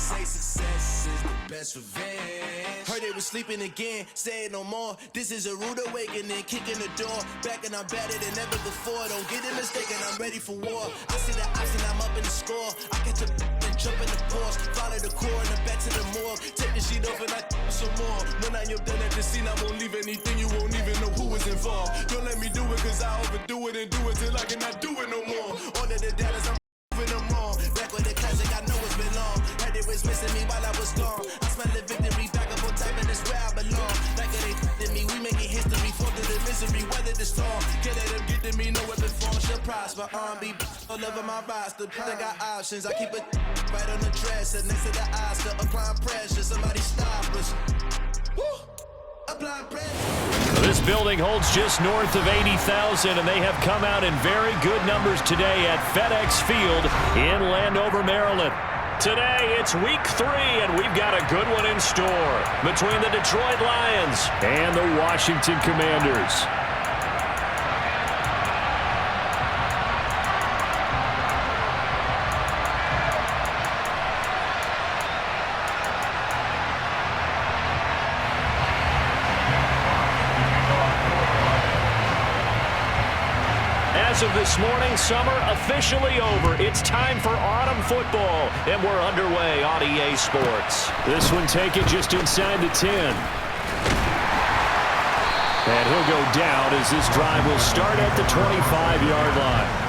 say success is the best revenge. Heard they was sleeping again, say it no more. This is a rude awakening, kicking the door. Back and I'm better than ever before. Don't get it mistaken, I'm ready for war. I see the option, I'm up in the score. I catch a and jump in the Porsche. Follow the core and the back to the morgue. Take the sheet off and I some more. When I am done at the scene, I won't leave anything. You won't even know who was involved. Don't let me do it, cause I overdo it and do it till I cannot do it no more. All of the Dallas, I'm moving them on. Back with the classic, I know it's been long. Heard it was missing me while I was gone. I smell the victory back up on top, and it's where I belong. Like it ain't to me, we making history. Fall through the misery, weather the storm. Can't let them get to me, no weapon form shall prosper. Be all over my roster. I got options, I keep it right on the dresser. Next to the Oscar, applying pressure. Somebody stop us. Woo! Applying pressure. This building holds just north of 80,000, and they have come out in very good numbers today at FedEx Field in Landover, Maryland. Today, it's week 3, and we've got a good one in store between the Detroit Lions and the Washington Commanders. As of this morning, summer officially over. It's time for autumn football, and we're underway on EA Sports. This one taken just inside the 10. And he'll go down as this drive will start at the 25-yard line.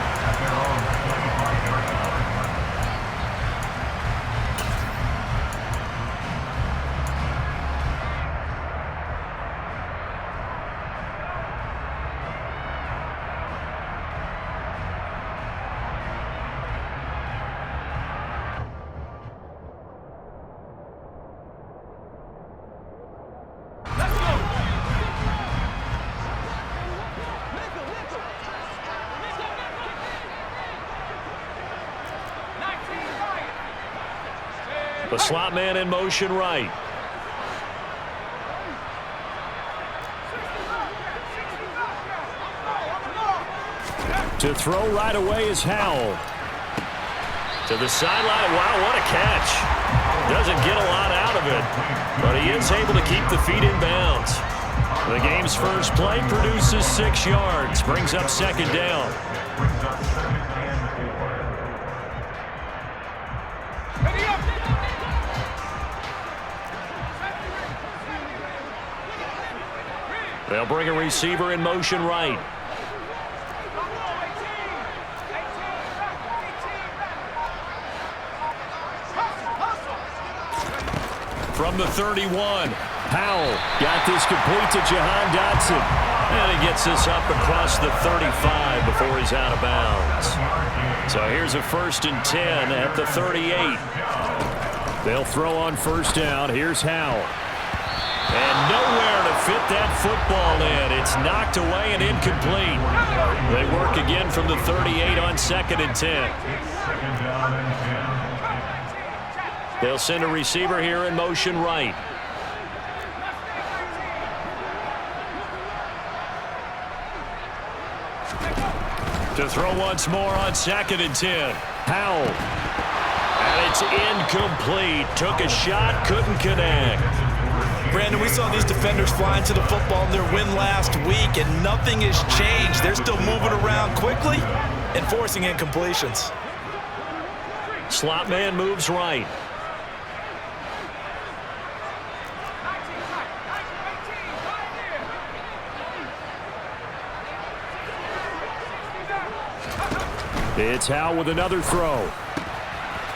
The slot man in motion right. To throw right away is Howell. To the sideline. Wow, what a catch. Doesn't get a lot out of it, but he is able to keep the feet in bounds. The game's first play produces 6 yards. Brings up second down. They'll bring a receiver in motion right. From the 31, Powell got this complete to Jahan Dotson. And he gets this up across the 35 before he's out of bounds. So here's a 1st and 10 at the 38. They'll throw on first down. Here's Howell. And nowhere to fit that football in. It's knocked away and incomplete. They work again from the 38 on 2nd and 10. They'll send a receiver here in motion right. To throw once more on 2nd and 10. Howell. And it's incomplete. Took a shot, couldn't connect. Brandon, we saw these defenders flying to the football in their win last week, and nothing has changed. They're still moving around quickly and forcing incompletions. Slot man moves right. It's Howell with another throw.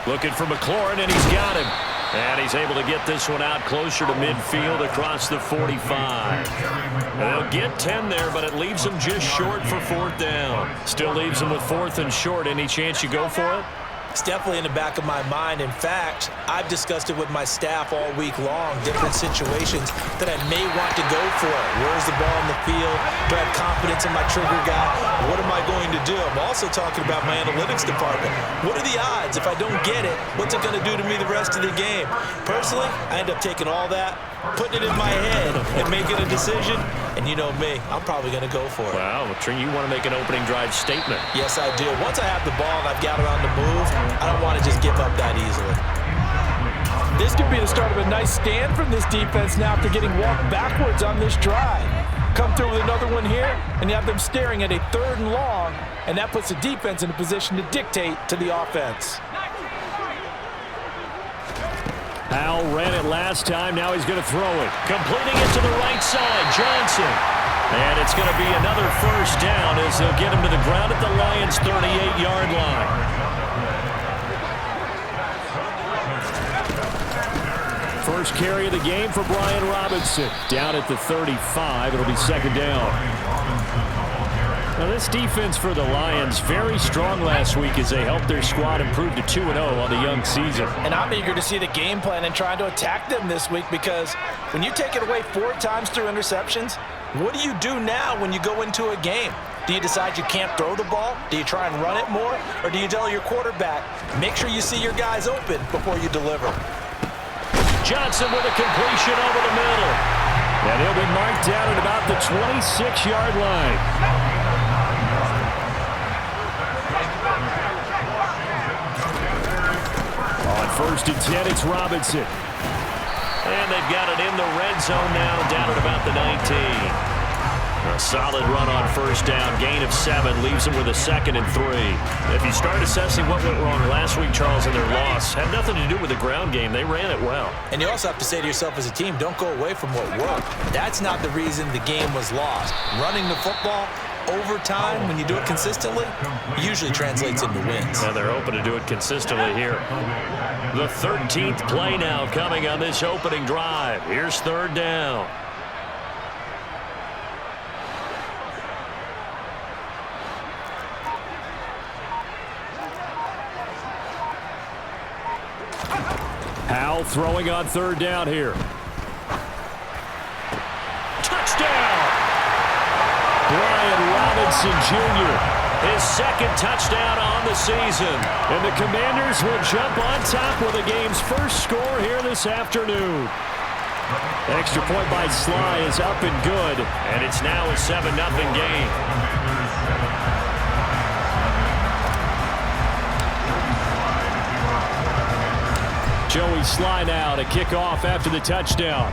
Looking for McLaurin, and he's got him. And he's able to get this one out closer to midfield across the 45. And they'll get 10 there, but it leaves them just short for 4th down. Still leaves them with 4th and short. Any chance you go for it? It's definitely in the back of my mind. In fact, I've discussed it with my staff all week long, different situations that I may want to go for. Where's the ball in the field? Do I have confidence in my trigger guy? What am I going to do? I'm also talking about my analytics department. What are the odds? If I don't get it, what's it going to do to me the rest of the game? Personally, I end up taking all that, putting it in my head, and making a decision. And you know me, I'm probably going to go for it. Wow, you want to make an opening drive statement. Yes, I do. Once I have the ball and I've got it on the move, I don't want to just give up that easily. This could be the start of a nice stand from this defense now after getting walked backwards on this drive. Come through with another one here, and you have them staring at a 3rd and long, and that puts the defense in a position to dictate to the offense. Powell ran it last time. Now he's going to throw it. Completing it to the right side. Johnson. And it's going to be another first down as they'll get him to the ground at the Lions' 38-yard line. First carry of the game for Brian Robinson. Down at the 35. It'll be 2nd down. Now this defense for the Lions, very strong last week as they helped their squad improve to 2-0 on the young season. And I'm eager to see the game plan and trying to attack them this week, because when you take it away 4 times through interceptions, what do you do now when you go into a game? Do you decide you can't throw the ball? Do you try and run it more? Or do you tell your quarterback, make sure you see your guys open before you deliver? Johnson with a completion over the middle. And he'll be marked down at about the 26-yard line. On 1st and 10, it's Robinson. And they've got it in the red zone now, down at about the 19. A solid run on 1st down. Gain of 7 leaves them with a 2nd and 3. If you start assessing what went wrong last week, Charles, in their loss, had nothing to do with the ground game. They ran it well. And you also have to say to yourself as a team, don't go away from what worked. That's not the reason the game was lost. Running the football over time, when you do it consistently, usually translates into wins. And they're hoping to do it consistently here. The 13th play now coming on this opening drive. Here's 3rd down. Powell throwing on 3rd down here. Touchdown! Brian Robinson Jr., his 2nd touchdown on the season. And the Commanders will jump on top with the game's first score here this afternoon. Extra point by Sly is up and good. And it's now a 7-0 game. Joey Sly now to kick off after the touchdown.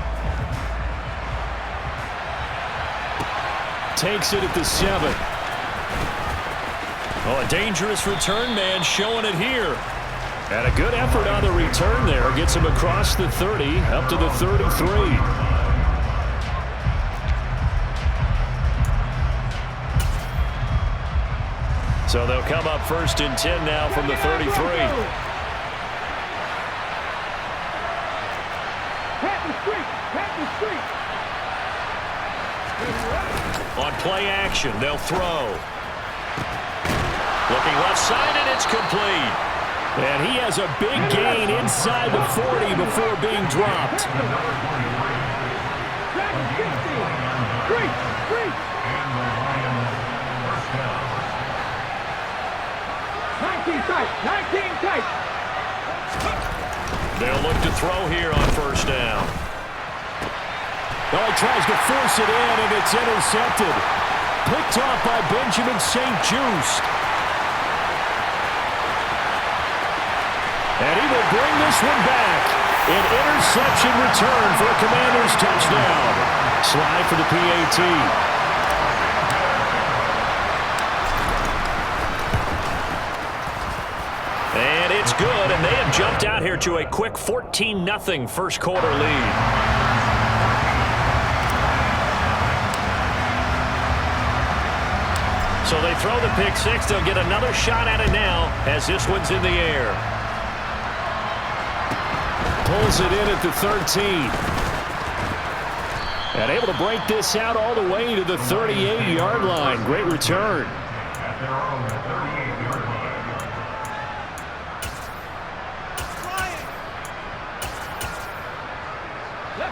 Takes it at the 7. Oh, a dangerous return man showing it here. And a good effort on the return there. Gets him across the 30 up to the 33. So they'll come up 1st and 10 now from the 33. On play action, they'll throw. Looking left side, and it's complete. And he has a big gain inside the 40 before being dropped. 19 tight. They'll look to throw here on 1st down. Oh, he tries to force it in, and it's intercepted. Picked off by Benjamin St. Juste. And he will bring this one back. An interception return for a Commanders touchdown. Slide for the PAT. And it's good, and they have jumped out here to a quick 14-0 first quarter lead. So they throw the pick 6. They'll get another shot at it now as this one's in the air. Pulls it in at the 13. And able to break this out all the way to the 38-yard line. Great return.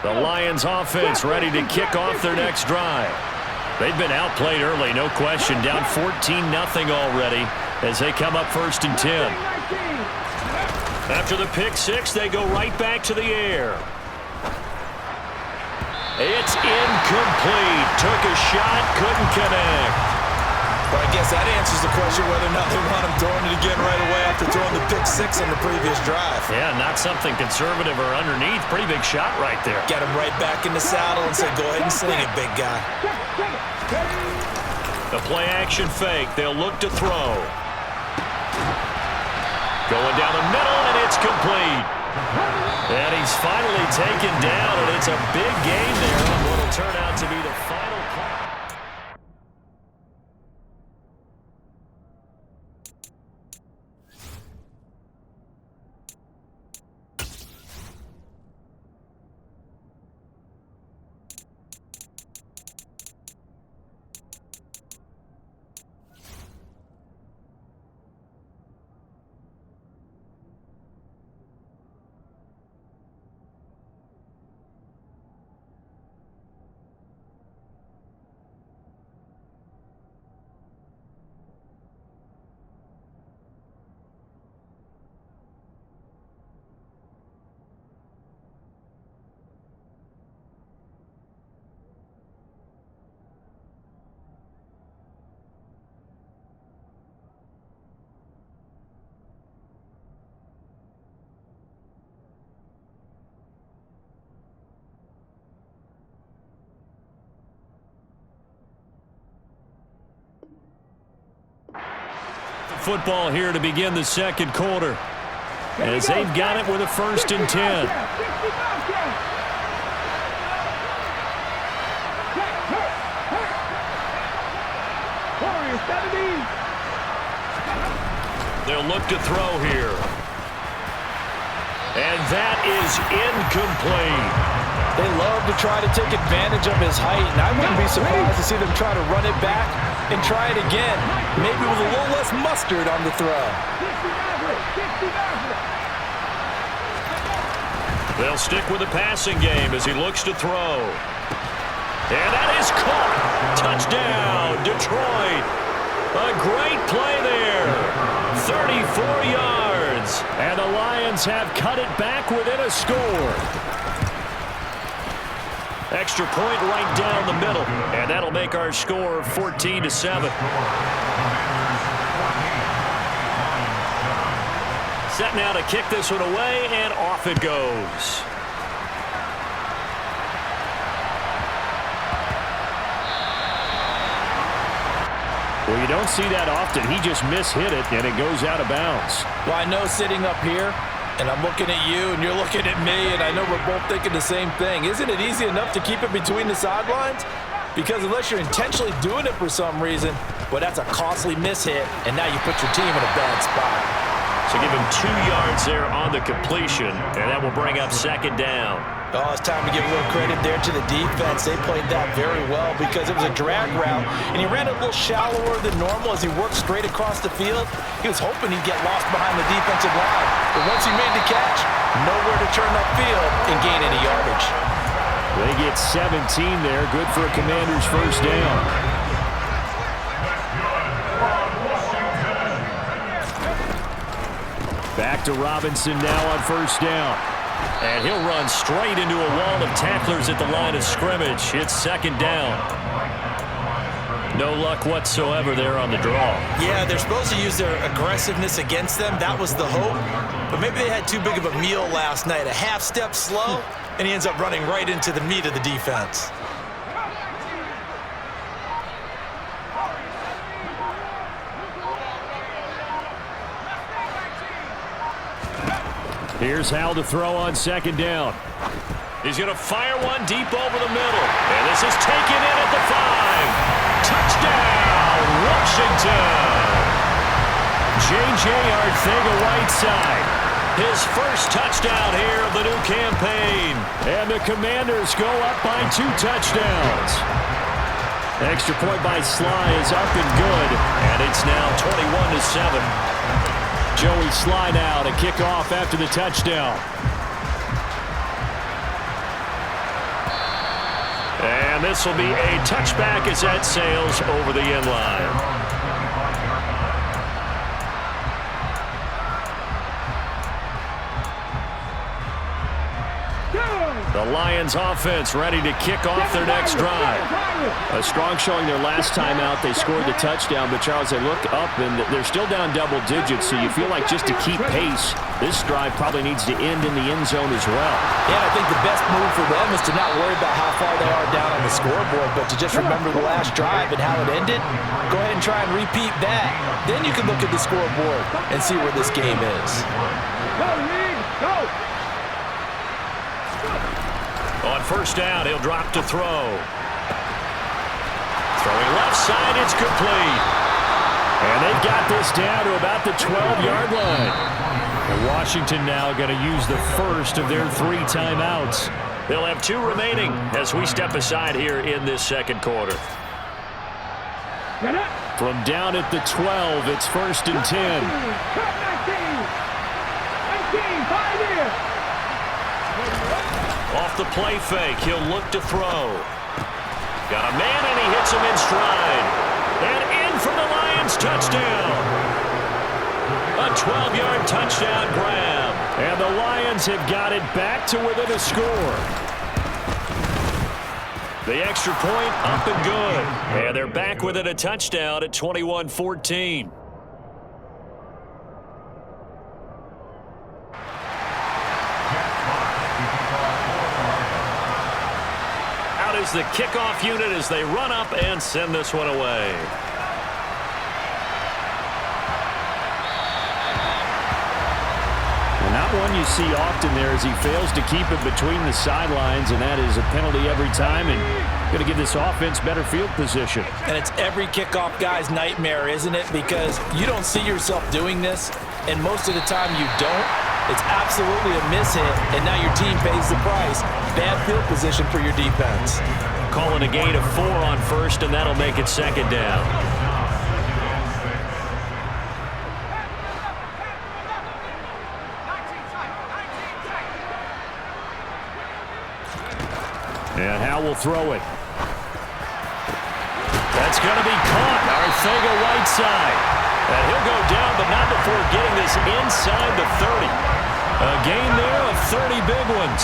The Lions offense ready to kick off their next drive. They've been outplayed early, no question. Down 14-0 already as they come up 1st and 10. After the pick 6, they go right back to the air. It's incomplete. Took a shot, couldn't connect. Well, I guess that answers the question whether or not they want him throwing it again right away after throwing the pick six on the previous drive. Yeah, not something conservative or underneath. Pretty big shot right there. Get him right back in the saddle and say, go ahead and sling it, big guy. The play action fake. They'll look to throw. Going down the middle, and it's complete. And he's finally taken down, and it's a big gain there on what will turn out to be the final play. Football here to begin the second quarter, as they've got it with a 1st and 10. They'll look to throw here, and that is incomplete. They love to try to take advantage of his height, and I wouldn't be surprised to see them try to run it back and try it again, maybe with a little less mustard on the throw. They'll stick with the passing game as he looks to throw. And that is caught. Touchdown, Detroit. A great play there. 34 yards. And the Lions have cut it back within a score. Extra point right down the middle. And that'll make our score 14-7. Set now to kick this one away, and off it goes. Well, you don't see that often. He just mishit it, and it goes out of bounds. Well, I know sitting up here, and I'm looking at you, and you're looking at me, and I know we're both thinking the same thing. Isn't it easy enough to keep it between the sidelines? Because unless you're intentionally doing it for some reason, well, that's a costly mishit, and now you put your team in a bad spot. So give him 2 yards there on the completion, and that will bring up 2nd down. Oh, it's time to give a little credit there to the defense. They played that very well because it was a drag route, and he ran a little shallower than normal as he worked straight across the field. He was hoping he'd get lost behind the defensive line, but once he made the catch, nowhere to turn upfield and gain any yardage. They get 17 there. Good for a Commander's 1st down. Back to Robinson now on 1st down. And he'll run straight into a wall of tacklers at the line of scrimmage. It's 2nd down. No luck whatsoever there on the draw. Yeah, they're supposed to use their aggressiveness against them. That was the hope. But maybe they had too big of a meal last night. A half step slow, and he ends up running right into the meat of the defense. Here's Hal to throw on 2nd down. He's going to fire one deep over the middle. And this is taken in at the 5. Touchdown, Washington. J.J. Arcega-Whiteside. His 1st touchdown here of the new campaign. And the Commanders go up by 2 touchdowns. Extra point by Sly is up and good. And it's now 21-7. Joey Sly now to kick off after the touchdown. And this will be a touchback as that sails over the end line. The Lions offense ready to kick off their next drive. A strong showing their last time out. They scored the touchdown, but Charles, they look up and they're still down double digits, so you feel like just to keep pace, this drive probably needs to end in the end zone as well. Yeah, I think the best move for them is to not worry about how far they are down on the scoreboard, but to just remember the last drive and how it ended. Go ahead and try and repeat that. Then you can look at the scoreboard and see where this game is. Go! On first down, he'll drop to throw. Throwing left side, it's complete. And they've got this down to about the 12-yard line. And Washington now going to use the first of their 3 timeouts. They'll have 2 remaining as we step aside here in this second quarter. From down at the 12, it's 1st and 10. 19, 5 here. Off the play fake, he'll look to throw. Got a man, and he hits him in stride. And in for the Lions touchdown. A 12-yard touchdown grab. And the Lions have got it back to within a score. The extra point up and good. And they're back within a touchdown at 21-14. Is the kickoff unit as they run up and send this one away. And that one you see often there as he fails to keep it between the sidelines, and that is a penalty every time, and going to give this offense better field position. And it's every kickoff guy's nightmare, isn't it? Because you don't see yourself doing this, and most of the time you don't. It's absolutely a miss hit, and now your team pays the price. Bad field position for your defense. Calling a gain of 4 on first, and that'll make it 2nd down. And Howe will throw it. That's going to be caught. Arcega-Whiteside. And he'll go down, but not before getting this inside the 30. A gain there of 30 big ones.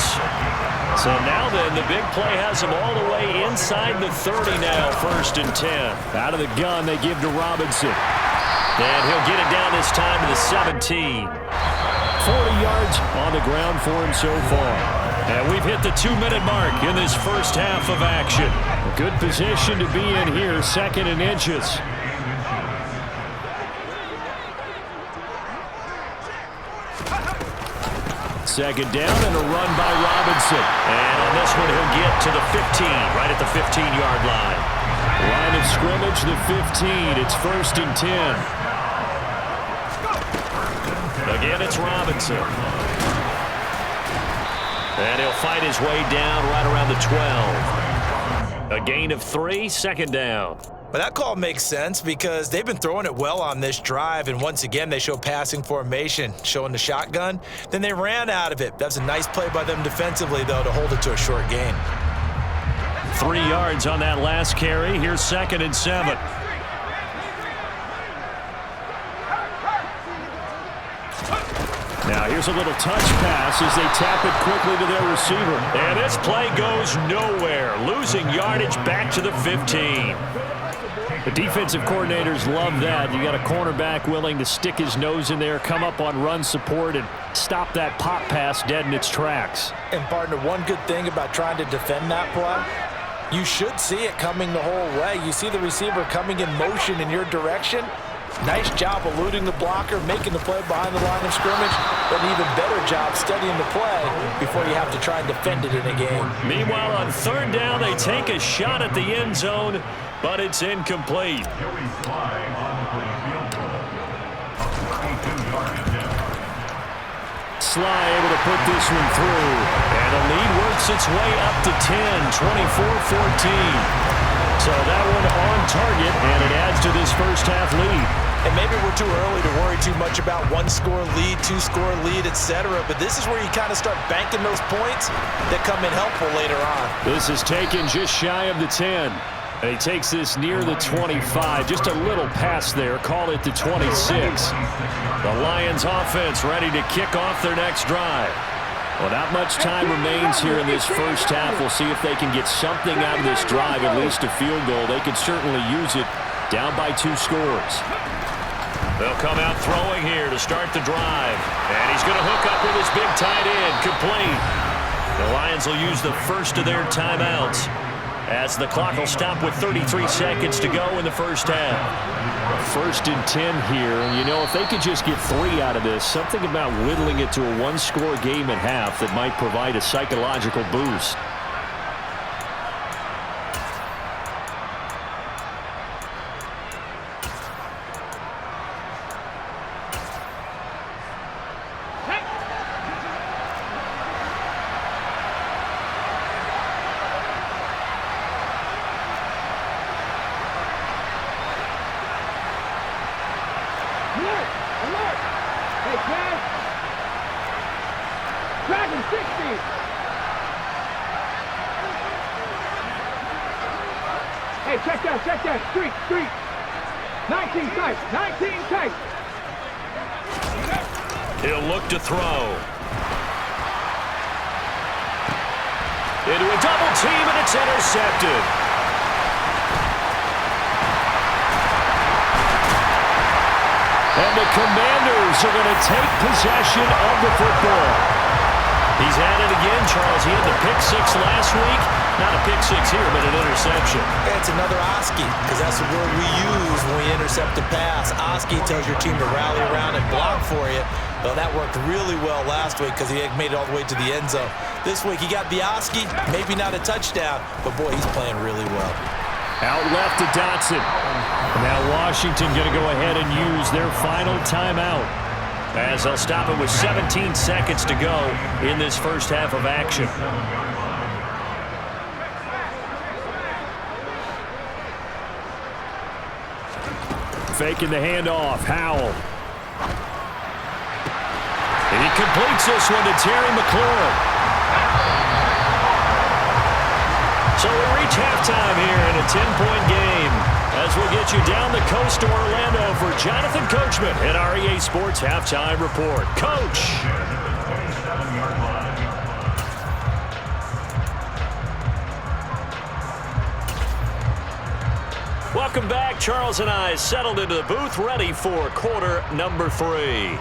So now then, the big play has him all the way inside the 30 now, 1st and 10. Out of the gun, they give to Robinson. And he'll get it down this time to the 17. 40 yards on the ground for him so far. And we've hit the 2-minute mark in this first half of action. A good position to be in here, 2nd and inches. Second down and a run by Robinson. And on this one, he'll get to the 15, right at the 15-yard line. Line of scrimmage, the 15. It's 1st and 10. Again, it's Robinson. And he'll fight his way down right around the 12. A gain of 3, 2nd down. But that call makes sense because they've been throwing it well on this drive, and once again they show passing formation, showing the shotgun. Then they ran out of it. That's a nice play by them defensively, though, to hold it to a short gain. 3 yards on that last carry. Here's 2nd and 7. Now here's a little touch pass as they tap it quickly to their receiver. And this play goes nowhere. Losing yardage back to the 15. The defensive coordinators love that. You got a cornerback willing to stick his nose in there, come up on run support, and stop that pop pass dead in its tracks. And partner, one good thing about trying to defend that play, you should see it coming the whole way. You see the receiver coming in motion in your direction. Nice job eluding the blocker, making the play behind the line of scrimmage, but an even better job studying the play before you have to try and defend it in a game. Meanwhile, on 3rd down, they take a shot at the end zone, but it's incomplete. Sly able to put this one through. And the lead works its way up to 10, 24-14. So that one on target, and it adds to this first half lead. And maybe we're too early to worry too much about 1-score lead, 2-score lead, etc. But this is where you kind of start banking those points that come in helpful later on. This is taken just shy of the 10. And he takes this near the 25. Just a little pass there. Call it the 26. The Lions offense ready to kick off their next drive. Well, not much time remains here in this first half. We'll see if they can get something out of this drive, at least a field goal. They could certainly use it, down by 2 scores. They'll come out throwing here to start the drive. And he's going to hook up with his big tight end, complete. The Lions will use the first of their timeouts as the clock will stop with 33 seconds to go in the first half. 1st and 10 here. You know, if they could just get 3 out of this, something about whittling it to a 1-score game at half that might provide a psychological boost. Hey, check that. Street. 19 tight. He'll look to throw. Into a double team, and it's intercepted. And the Commanders are going to take possession of the football. He's at it again, Charles. He had the pick 6 last week. Not a pick 6 here, but an interception. It's another Oski, because that's the word we use when we intercept a pass. Oski tells your team to rally around and block for you. Well, that worked really well last week because he made it all the way to the end zone. This week he got the Oski, maybe not a touchdown, but boy, he's playing really well. Out left to Dotson. Now Washington going to go ahead and use their final timeout, as they'll stop it with 17 seconds to go in this first half of action. Faking the handoff. Howell. And he completes this one to Terry McLaurin. So we reach halftime here in a 10-point game as we'll get you down the coast to Orlando for Jonathan Coachman at our EA Sports Halftime Report. Coach! Welcome back. Charles and I settled into the booth, ready for quarter number 3.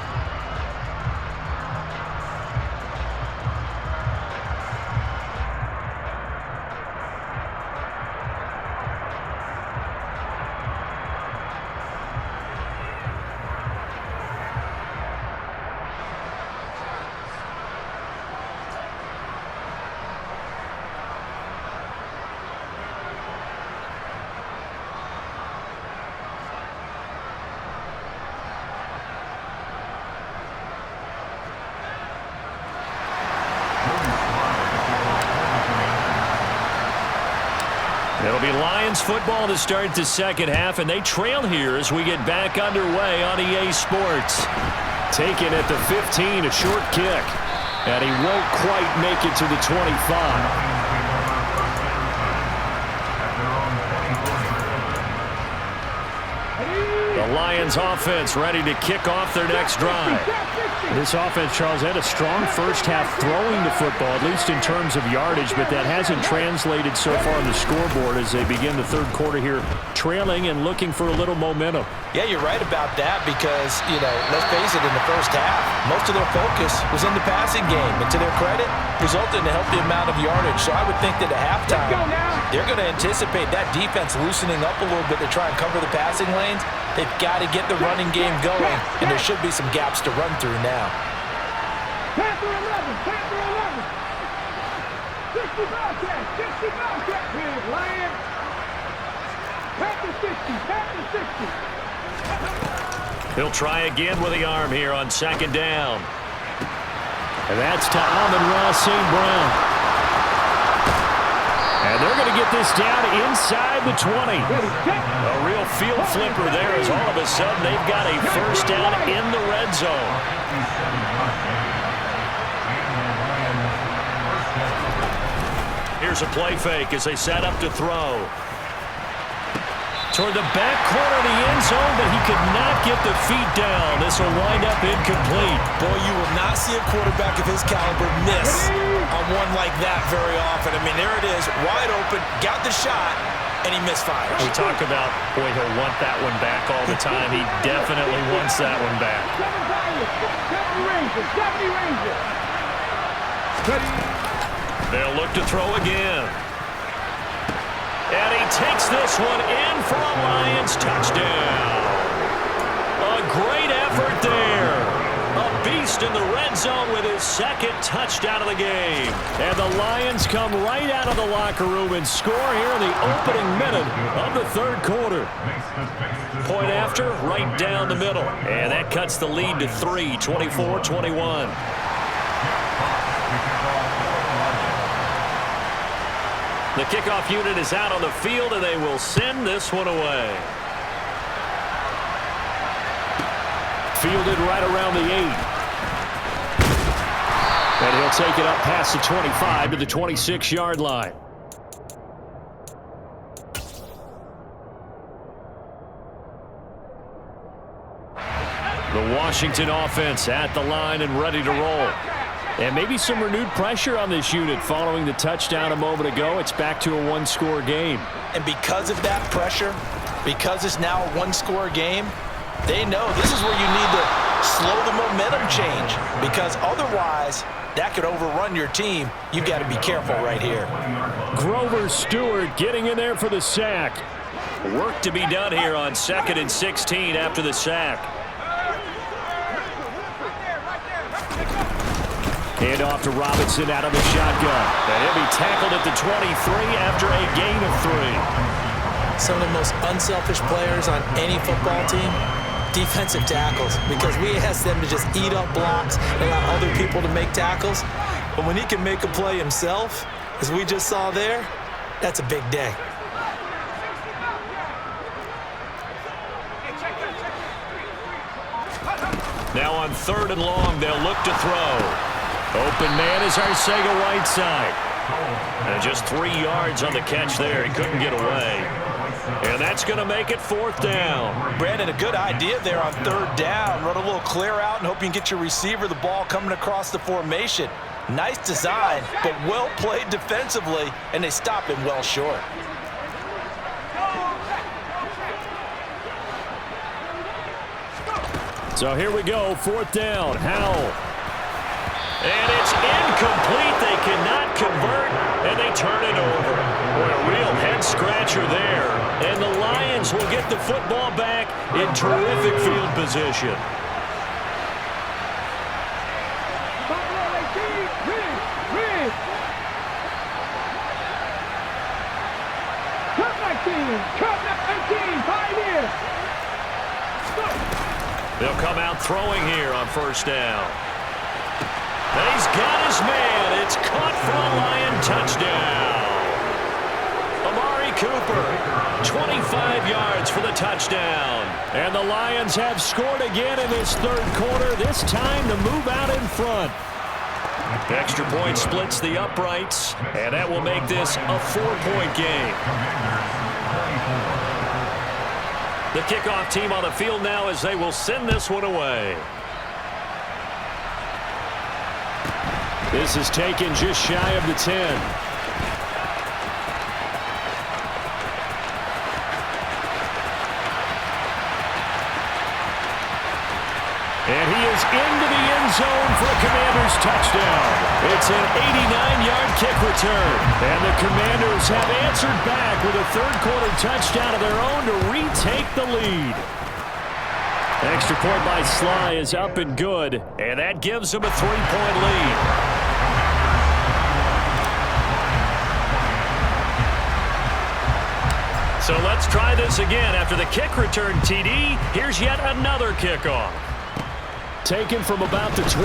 It'll be Lions football to start the second half, and they trail here as we get back underway on EA Sports. Taken at the 15, a short kick. And he won't quite make it to the 25. The Lions offense ready to kick off their next drive. This offense, Charles, had a strong first half throwing the football, at least in terms of yardage, but that hasn't translated so far on the scoreboard as they begin the third quarter here, trailing and looking for a little momentum. Yeah, you're right about that because, let's face it, in the first half, most of their focus was in the passing game. And to their credit, resulted in a healthy amount of yardage. So I would think that at halftime, they're going to anticipate that defense loosening up a little bit to try and cover the passing lanes. They've got to get the running game going, and there should be some gaps to run through now. Panther 11, Panther 11. 60 Bobcats, 60 Bobcats. Here's Lions. Panther 60, Panther 60. He'll try again with the arm here on second down. And that's to Amon-Ra St. Brown. And they're going to get this down inside the 20. A real field flipper there as all of a sudden they've got a first down in the red zone. Here's a play fake as they set up to throw. toward the back corner of the end zone, but he could not get the feet down. This will wind up incomplete. Boy, you will not see a quarterback of his caliber miss on one like that very often. I mean, there it is, wide open, got the shot, and he misfires. We talk about, boy, he'll want that one back all the time. He definitely wants that one back. 70 Rangers. They'll look to throw again. And he takes this one in for a Lions touchdown. A great effort there. A beast in the red zone with his second touchdown of the game. And the Lions come right out of the locker room and score here in the opening minute of the third quarter. Point after, right down the middle. And that cuts the lead to 3, 24-21. The kickoff unit is out on the field, and they will send this one away. Fielded right around the 8. And he'll take it up past the 25 to the 26-yard line. The Washington offense at the line and ready to roll. And maybe some renewed pressure on this unit following the touchdown a moment ago. It's back to a one-score game. And because of that pressure, because it's now a one-score game, they know this is where you need to slow the momentum change, because otherwise that could overrun your team. You've got to be careful right here. Grover Stewart getting in there for the sack. Work to be done here on 2nd and 16 after the sack. Hand off to Robinson out of the shotgun. And he'll be tackled at the 23 after a gain of 3. Some of the most unselfish players on any football team, defensive tackles, because we ask them to just eat up blocks and allow other people to make tackles. But when he can make a play himself, as we just saw there, that's a big day. Now on 3rd and long, they'll look to throw. Open man is Arcega-Whiteside. And just 3 yards on the catch there. He couldn't get away. And that's going to make it 4th down. Brandon, a good idea there on 3rd down. Run a little clear out and hope you can get your receiver the ball coming across the formation. Nice design, but well played defensively, and they stop him well short. So here we go, 4th down. Howell. And it's incomplete. They cannot convert, and they turn it over. Boy, a real head-scratcher there. And the Lions will get the football back in terrific field position. They'll come out throwing here on 1st down. And he's got his man. It's caught for a Lion touchdown. Amari Cooper, 25 yards for the touchdown. And the Lions have scored again in this 3rd quarter, this time to move out in front. Extra point splits the uprights, and that will make this a 4-point game. The kickoff team on the field now as they will send this one away. This is taken just shy of the 10. And he is into the end zone for a Commanders touchdown. It's an 89-yard kick return. And the Commanders have answered back with a 3rd quarter touchdown of their own to retake the lead. Extra point by Sly is up and good, and that gives them a 3-point lead. So let's try this again. After the kick return, TD, here's yet another kickoff. Taken from about the 12.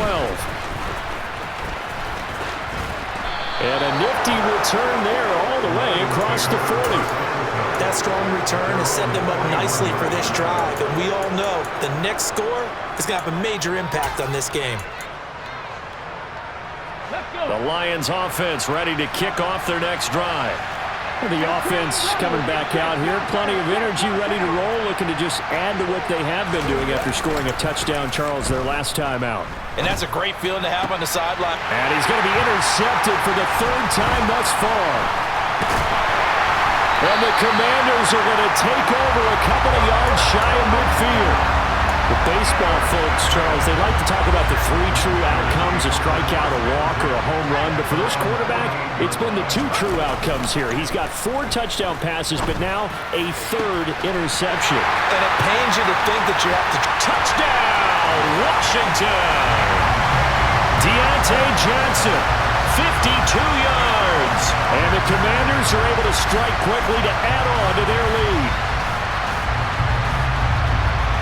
And a nifty return there all the way across the 40. That strong return has set them up nicely for this drive, and we all know the next score is going to have a major impact on this game. The Lions offense ready to kick off their next drive. The offense coming back out here. Plenty of energy, ready to roll, looking to just add to what they have been doing after scoring a touchdown, Charles, their last time out. And that's a great feeling to have on the sideline. And he's going to be intercepted for the third time thus far. And the Commanders are going to take over a couple of yards shy of midfield. The baseball folks, Charles, they like to talk about the three true outcomes, a strikeout, a walk, or a home run. But for this quarterback, it's been the two true outcomes here. He's got 4 touchdown passes, but now a third interception. And it pains you to think that you have to... Touchdown, Washington! Deontay Johnson, 52 yards. And the Commanders are able to strike quickly to add on to their lead.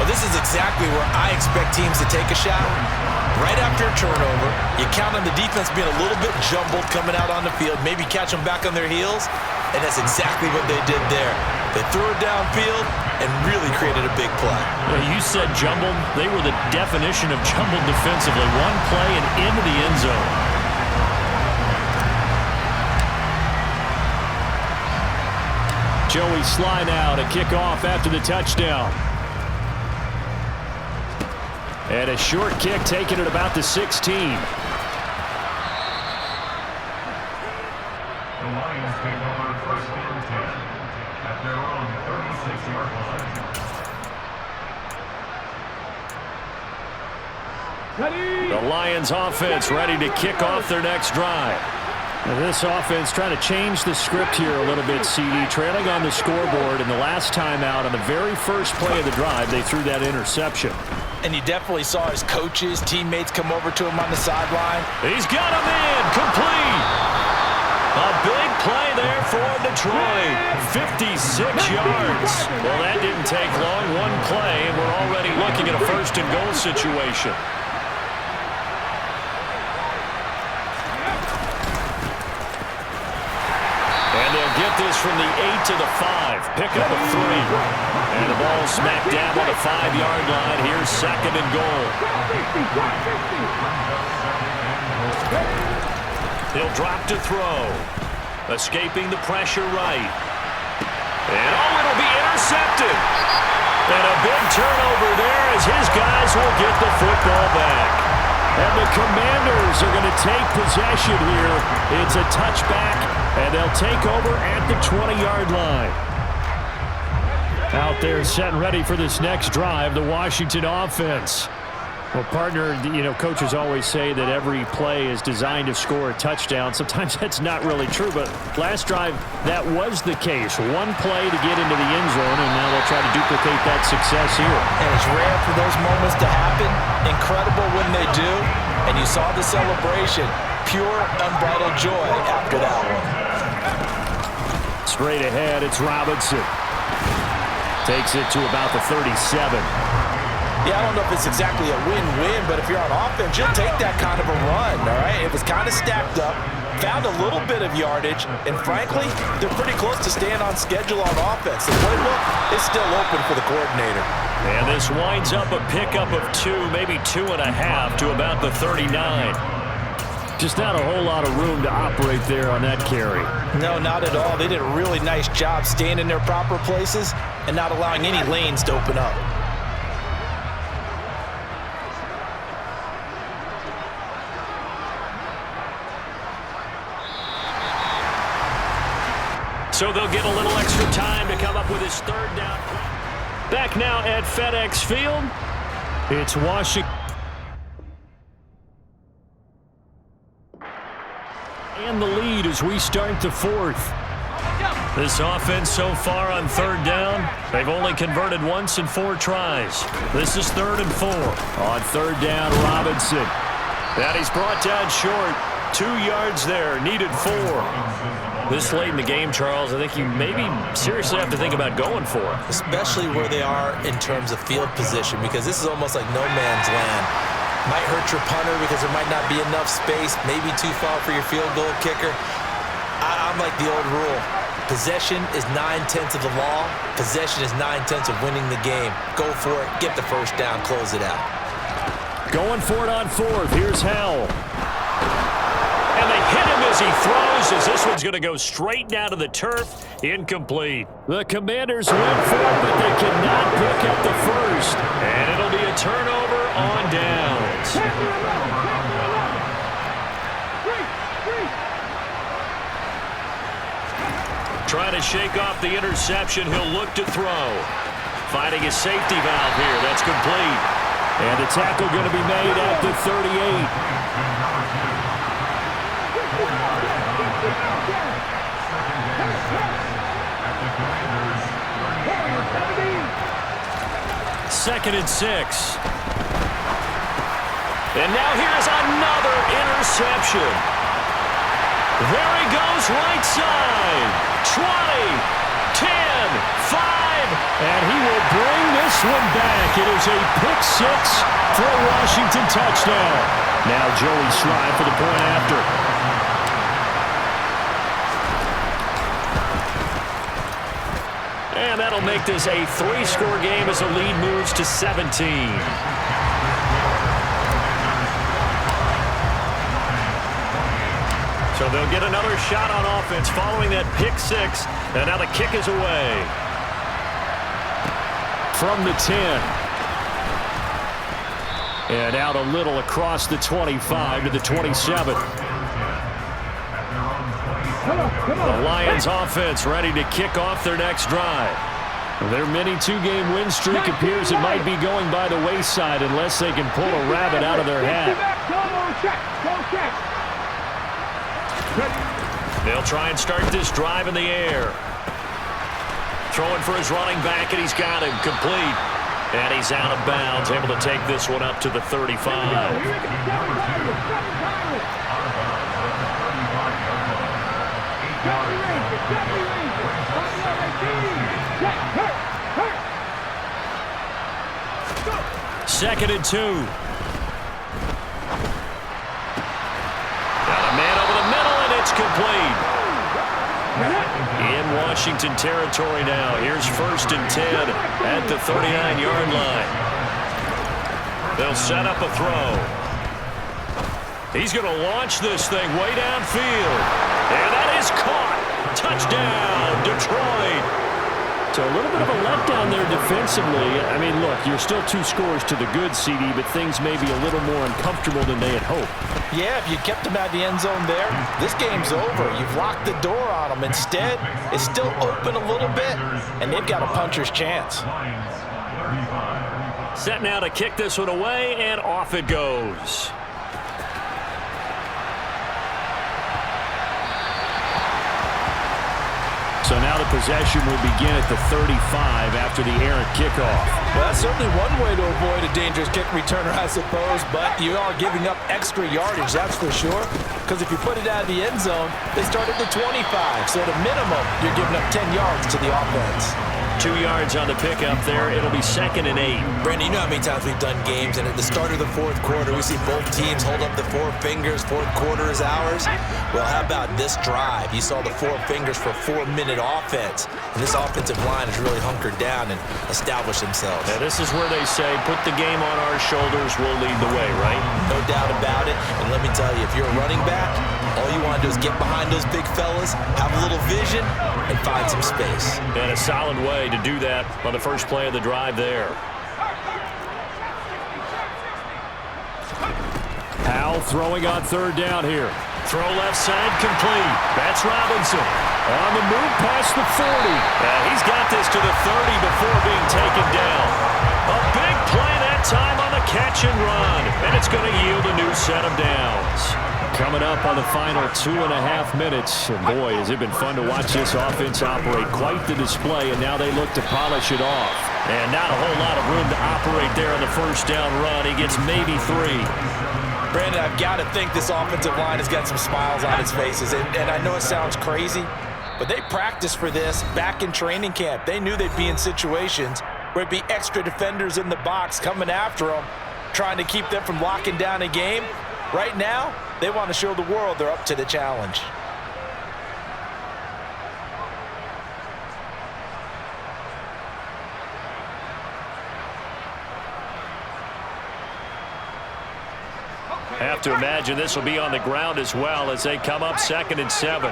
Well, this is exactly where I expect teams to take a shot. Right after a turnover, you count on the defense being a little bit jumbled coming out on the field, maybe catch them back on their heels, and that's exactly what they did there. They threw it downfield and really created a big play. Well, you said jumbled. They were the definition of jumbled defensively. One play and into the end zone. Joey Sly now to kick off after the touchdown. And a short kick taken at about the 16. The Lions take over first and 10 at their own 36-yard line. The Lions offense ready to kick off their next drive. Now this offense trying to change the script here a little bit, CD. Trailing on the scoreboard, and the last time out on the very first play of the drive, they threw that interception. And you definitely saw his coaches, teammates come over to him on the sideline. He's got him in, complete. A big play there for Detroit. 56 yards. Well, that didn't take long. One play, and we're already looking at a first and goal situation. And they'll get this from the 8 to the 5. Pick up a 3. And the ball smacked down on the 5-yard line. Here's second and goal. He'll drop to throw. Escaping the pressure right. And it'll be intercepted. And a big turnover there as his guys will get the football back. And the Commanders are going to take possession here. It's a touchback, and they'll take over at the 20-yard line. Out there set and ready for this next drive, the Washington offense. Well, partner, coaches always say that every play is designed to score a touchdown. Sometimes that's not really true, but last drive, that was the case. One play to get into the end zone, and now they'll try to duplicate that success here. And it's rare for those moments to happen. Incredible when they do. And you saw the celebration. Pure, unbridled joy after that one. Straight ahead, it's Robinson. Takes it to about the 37. Yeah, I don't know if it's exactly a win-win, but if you're on offense, you'll take that kind of a run, all right? It was kind of stacked up, found a little bit of yardage, and frankly, they're pretty close to staying on schedule on offense. The playbook is still open for the coordinator. And this winds up a pickup of 2, maybe 2.5 to about the 39. Just not a whole lot of room to operate there on that carry. No, not at all. They did a really nice job staying in their proper places and not allowing any lanes to open up. So they'll get a little extra time to come up with his third down. Back now at FedEx Field, it's Washington. And the lead as we start the fourth. This offense so far on third down, they've only converted once in 4 tries. This is 3rd and 4. On third down, Robinson. And he's brought down short. 2 yards there, needed 4. This late in the game, Charles, I think you maybe seriously have to think about going for it. Especially where they are in terms of field position, because this is almost like no man's land. Might hurt your punter because there might not be enough space, maybe too far for your field goal kicker. I'm like the old rule. Possession is 9/10 of the law. Possession is 9/10 of winning the game. Go for it, get the first down, close it out. Going for it on 4th. Here's Howell. And they hit him as he throws, misses. This one's going to go straight down to the turf. Incomplete. The Commanders went for it, but they cannot pick up the first. And it'll be a turnover on downs. Trying to shake off the interception. He'll look to throw. Finding his safety valve here. That's complete. And the tackle going to be made at the 38. Second and 6. And now here's another interception. There he goes, right side. 20, 10, 5. And he will bring this one back. It is a pick 6 for a Washington touchdown. Now Joey Slye for the point after. And that'll make this a 3-score game as the lead moves to 17. So they'll get another shot on offense following that pick 6. And now the kick is away. From the 10. And out a little across the 25 to the 27. The Lions offense ready to kick off their next drive. Their mini 2-game win streak appears it might be going by the wayside unless they can pull a rabbit out of their hat. They'll try and start this drive in the air. Throwing for his running back, and he's got him complete. And he's out of bounds, able to take this one up to the 35. Second and 2. Got a man over the middle, and it's complete. In Washington territory now. Here's 1st and 10 at the 39-yard line. They'll set up a throw. He's going to launch this thing way downfield. And that is caught. Touchdown, Detroit. So a little bit of a letdown there defensively. I mean, look, you're still 2 scores to the good, CD, but things may be a little more uncomfortable than they had hoped. Yeah, if you kept them out of the end zone there, this game's over. You've locked the door on them. Instead, it's still open a little bit, and they've got a puncher's chance. Set now to kick this one away, and off it goes. So now the possession will begin at the 35 after the errant kickoff. Well, that's certainly one way to avoid a dangerous kick returner, I suppose, but you are giving up extra yardage, that's for sure. Because if you put it out of the end zone, they start at the 25. So at a minimum, you're giving up 10 yards to the offense. 2 yards on the pickup there. It'll be 2nd and 8. Brandon, you know how many times we've done games, and at the start of the 4th quarter, we see both teams hold up the 4 fingers. 4th quarter is ours. Well, how about this drive? You saw the 4 fingers for 4-minute offense, and this offensive line has really hunkered down and established themselves. Now, this is where they say, put the game on our shoulders, we'll lead the way, right? No doubt about it. And let me tell you, if you're a running back, all you want to do is get behind those big fellas, have a little vision, and find some space. And a solid way to do that on the first play of the drive there. Powell throwing on 3rd down here. Throw left side complete. That's Robinson. On the move past the 40. He's got this to the 30 before being taken down. A big play that time on the catch and run. And it's going to yield a new set of downs. Coming up on the final 2.5 minutes. And boy, has it been fun to watch this offense operate. Quite the display, and now they look to polish it off. And not a whole lot of room to operate there on the first down run. He gets maybe 3. Brandon, I've got to think this offensive line has got some smiles on its faces. And I know it sounds crazy, but they practiced for this back in training camp. They knew they'd be in situations where it'd be extra defenders in the box coming after them, trying to keep them from locking down a game. Right now, they want to show the world they're up to the challenge. have to imagine this will be on the ground as well as they come up 2nd and 7.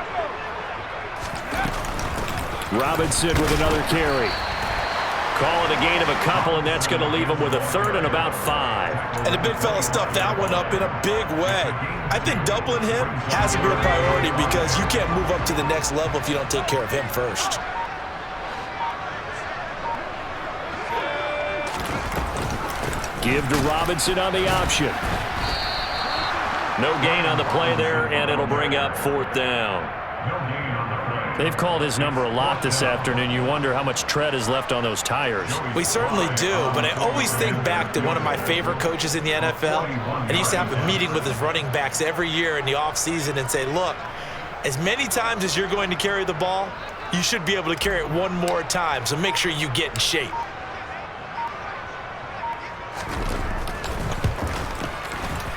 Robinson with another carry. Call it a gain of a couple, and that's going to leave him with a 3rd and about 5. And the big fella stuffed that one up in a big way. I think doubling him has to be a priority because you can't move up to the next level if you don't take care of him first. Give to Robinson on the option. No gain on the play there, and it'll bring up 4th down. No gain on the play. They've called his number a lot this afternoon. You wonder how much tread is left on those tires. We certainly do, but I always think back to one of my favorite coaches in the NFL, and he used to have a meeting with his running backs every year in the offseason and say, look, as many times as you're going to carry the ball, you should be able to carry it one more time, so make sure you get in shape.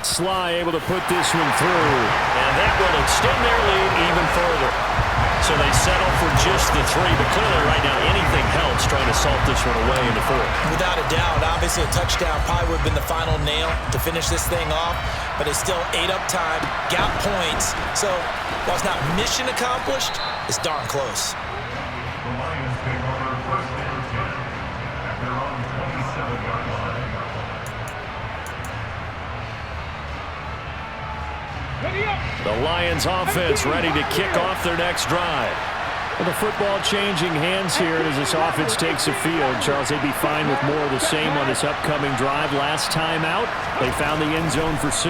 Sly able to put this one through. And that will extend their lead even further. So they settle for just the 3, but clearly right now anything helps trying to salt this one away in the 4th. Without a doubt, obviously a touchdown probably would have been the final nail to finish this thing off, but it's still ate up time, got points. So while it's not mission accomplished, it's darn close. The Lions take over 1st and 10 at their own 27-yard line. Ready up. The Lions offense ready to kick off their next drive. Well, the football changing hands here as this offense takes the field. Charles, they'd be fine with more of the same on this upcoming drive. Last time out, they found the end zone for 6.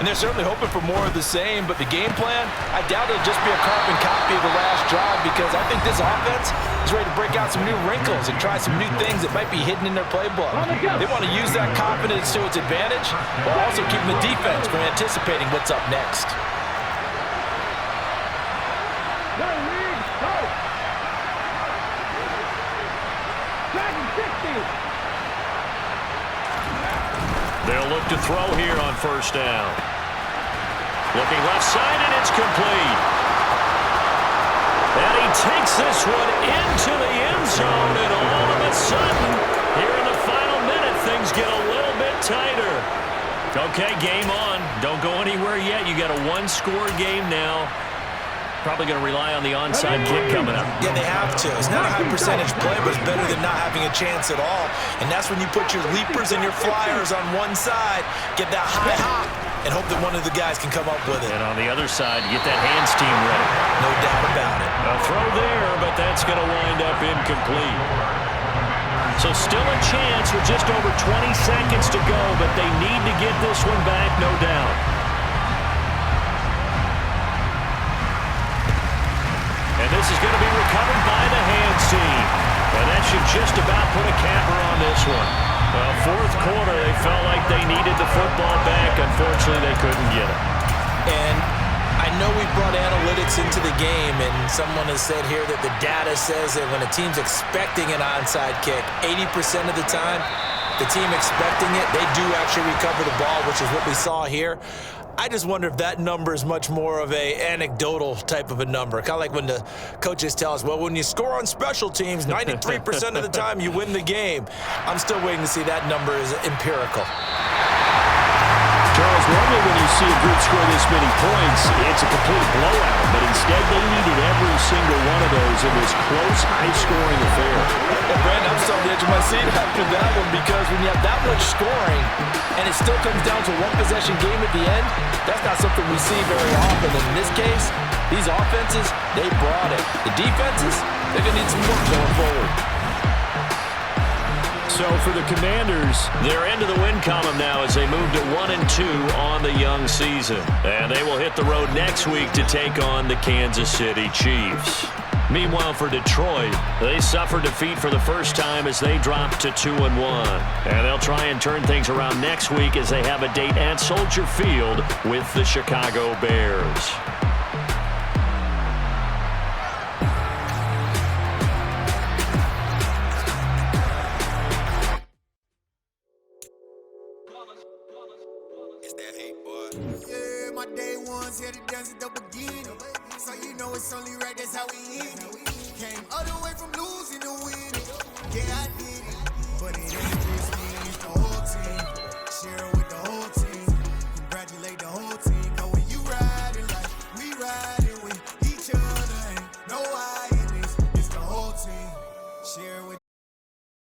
And they're certainly hoping for more of the same, but the game plan, I doubt it'll just be a carbon copy of the last drive because I think this offense is ready to break out some new wrinkles and try some new things that might be hidden in their playbook. They want to use that confidence to its advantage while also keeping the defense from anticipating what's up next. They'll look to throw here on 1st down. Looking left side, and it's complete. And he takes this one into the end zone, and all of a sudden, here in the final minute, things get a little bit tighter. Okay, game on. Don't go anywhere yet. You got a 1-score game now. Probably going to rely on the onside kick coming up. Yeah, they have to. It's not a high percentage play, but it's better than not having a chance at all. And that's when you put your leapers and your flyers on one side, get that high hop, and hope that one of the guys can come up with it. And on the other side, get that hands team ready. No doubt about it. A throw there, but that's going to wind up incomplete. So still a chance with just over 20 seconds to go, but they need to get this one back, no doubt. And this is going to be recovered by the hands team. And that should just about put a capper on this one. Well, 4th quarter, they felt like they needed the football back. Unfortunately, they couldn't get it. And I know we brought analytics into the game, and someone has said here that the data says that when a team's expecting an onside kick, 80% of the time, the team expecting it, they do actually recover the ball, which is what we saw here. I just wonder if that number is much more of a anecdotal type of a number. Kind of like when the coaches tell us, well, when you score on special teams, 93% of the time you win the game. I'm still waiting to see that number is empirical. Charles, normally when you see a group score this many points, it's a complete blowout. But instead, they needed every single one of those in this close, high-scoring affair. Well, Brandon, I'm still on the edge of my seat after that one because when you have that much scoring and it still comes down to one possession game at the end, that's not something we see very often. And in this case, these offenses, they brought it. The defenses, they're going to need some work going forward. So for the Commanders, they're into the win column now as they move to 1-2 on the young season. And they will hit the road next week to take on the Kansas City Chiefs. Meanwhile, for Detroit, they suffered defeat for the first time as they dropped to 2-1. And they'll try and turn things around next week as they have a date at Soldier Field with the Chicago Bears. Yeah, my day ones here to dance at the beginning. So you know it's only right, that's how we eat. Came all the way from Louis.